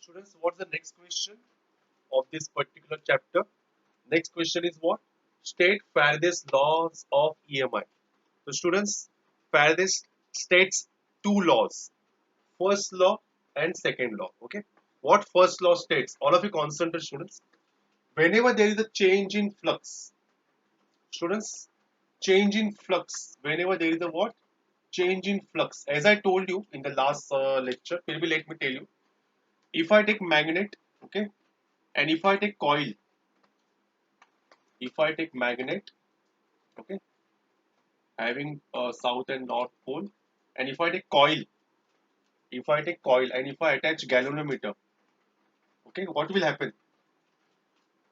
Students, what's the next question of this particular chapter? Next question is what? State Faraday's laws of EMI. So, students, Faraday states two laws: first law and second law. Okay, what first law states? All of you concentrate, students. Whenever there is a change in flux, students, change in flux. Whenever there is a what? Change in flux. As I told you in the last lecture, maybe let me tell you. If I take magnet, okay, and if I take coil, if I take magnet, okay, having south and north pole, and if I take coil and if I attach galvanometer, okay, what will happen?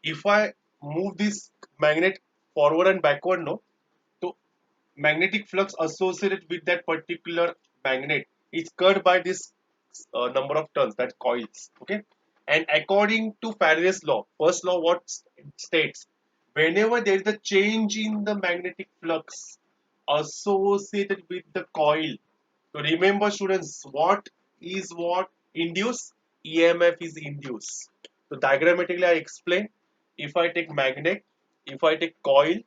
If I move this magnet forward and backward, no, so magnetic flux associated with that particular magnet is cut by this number of turns, that coils, okay. And according to Faraday's law, first law, what states? Whenever there is a change in the magnetic flux associated with the coil, so remember, students, what is what induce? EMF is induced. So diagrammatically, I explain. If I take magnet, if I take coil,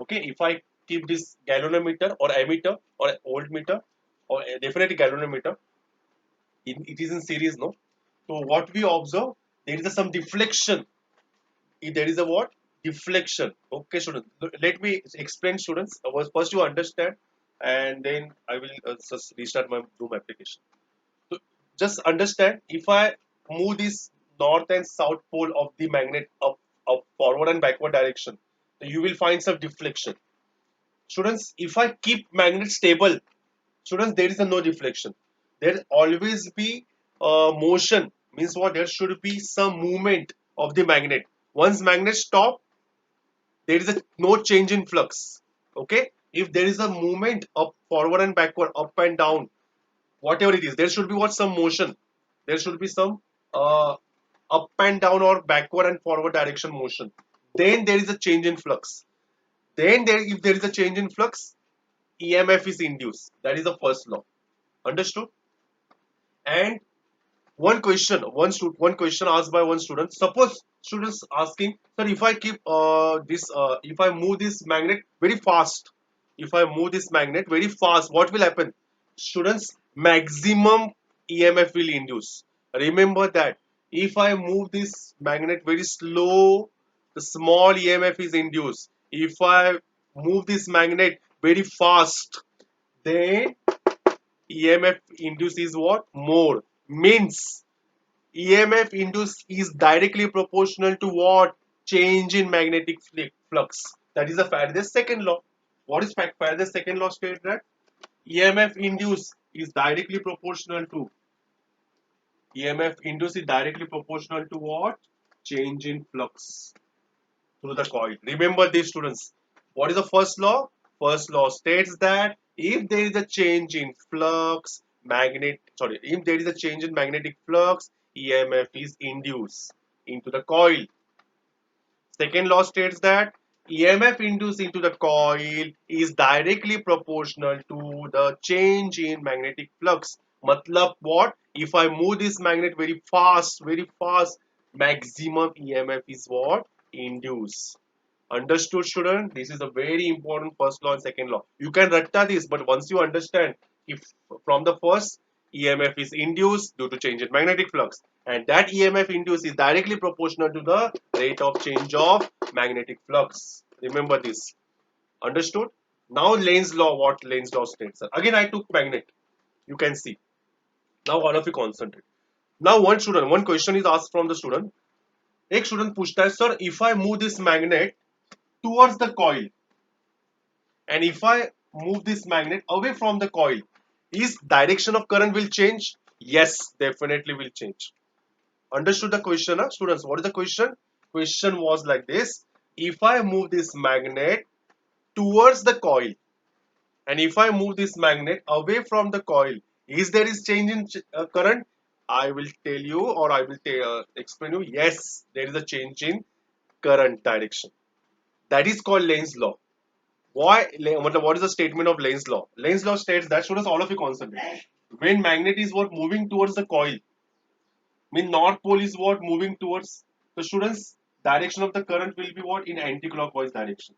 okay, if I keep this galvanometer or ammeter or voltmeter or definitely galvanometer, it is in series, no. So what we observe, there is some deflection. There is a what? Deflection. Okay, students. Let me explain, students. First you understand, and then I will just restart my Zoom application. So just understand, if I move this north and south pole of the magnet up forward and backward direction, so you will find some deflection. Students, if I keep magnet stable, students, there is a no deflection. There always be motion. Means what? There should be some movement of the magnet. Once magnet stop, there is a no change in flux. Okay. If there is a movement up forward and backward, up and down, whatever it is, there should be what? Some motion. There should be some uh, up and down or backward and forward direction motion. Then there is a change in flux. Then if there is a change in flux, EMF is induced. That is the first law. Understood? And one question asked by one student. Suppose students asking, sir, if I keep if I move this magnet very fast, if I move this magnet very fast, what will happen? Students, maximum EMF will induce. Remember that. If I move this magnet very slow, the small EMF is induced. If I move this magnet very fast, then EMF induced is what? More. Means EMF induced is directly proportional to what? Change in magnetic flux. That is the Faraday's second law. What is Faraday's second law states that? EMF induced is directly proportional to what? Change in flux through the coil. Remember this, students. What is the first law? First law states that if there is a change in flux, if there is a change in magnetic flux, EMF is induced into the coil. Second law states that EMF induced into the coil is directly proportional to the change in magnetic flux. Matlab what? If I move this magnet very fast, maximum EMF is what? Induced. Understood, student? This is a very important first law and second law. You can ratta this, but once you understand, if from the first, EMF is induced due to change in magnetic flux, and that EMF induced is directly proportional to the rate of change of magnetic flux. Remember this. Understood? Now Lane's law, what Lane's law states. Again, I took magnet. You can see. Now all of you concentrate. Now one question is asked from the student. एक student पूछता है, sir, if I move this magnet towards the coil, and if I move this magnet away from the coil, is direction of current will change? Yes, definitely will change. Understood the question, huh? Students? What is the question? Question was like this: if I move this magnet towards the coil, and if I move this magnet away from the coil, is there is change in current? I will tell you, or I will explain you. Yes, there is a change in current direction. That is called Lane's law. What is the statement of Lane's law? Lane's law states that, students, all of you concentrate. When magnet is what moving towards the coil, Mean north pole is what? Moving towards the students. Direction of the current will be what? In anti-clockwise direction.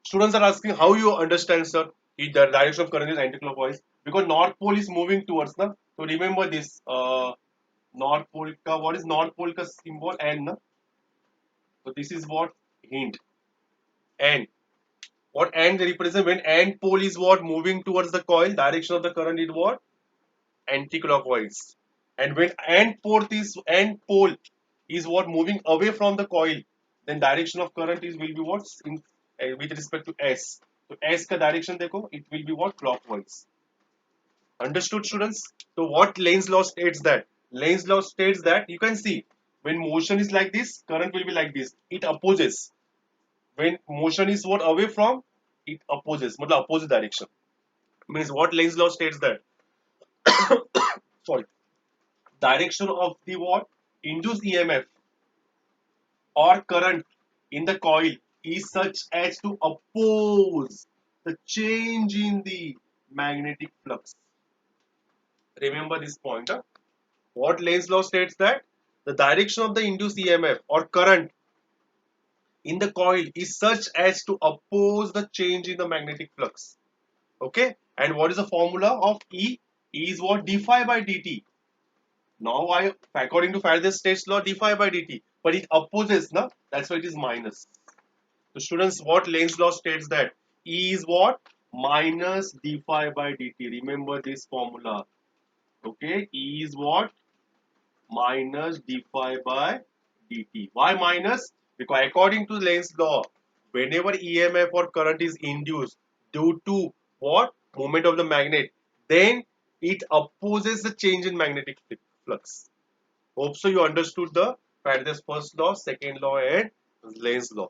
Students are asking how you understand, sir, if the direction of current is anti-clockwise, because north pole is moving towards na. So remember this north pole ka, what is north pole ka symbol? N na. So this is what hint N. What N they represent? When N pole is what? Moving towards the coil, direction of the current is what? Anti-clockwise. And when end pole is what? Moving away from the coil, then direction of current is will be what? With respect to S. So S ka direction dekho, it will be what? Clockwise. Understood, students? So what Lane's law states that? Lane's law states that you can see when motion is like this, current will be like this. It opposes. When motion is what? Away from, it opposes. मतलब opposite direction. Means what Lane's law states that? Sorry. Direction of the what? Induced EMF or current in the coil is such as to oppose the change in the magnetic flux. Remember this point. Huh? What Lane's law states that the direction of the induced EMF or current in the coil is such as to oppose the change in the magnetic flux. Okay, and what is the formula of E? E is what? D phi by dt. Now according to Faraday's State's law, d phi by dt, but it opposes, na? That's why it is minus. So students, what Lane's law states that E is what? Minus d phi by dt. Remember this formula. Okay, E is what? Minus d phi by dt. Why minus? Because according to Lane's law, whenever EMF or current is induced due to what? Movement of the magnet, then it opposes the change in magnetic flux. Hope so you understood the Faraday's first law, second law, and Lane's law.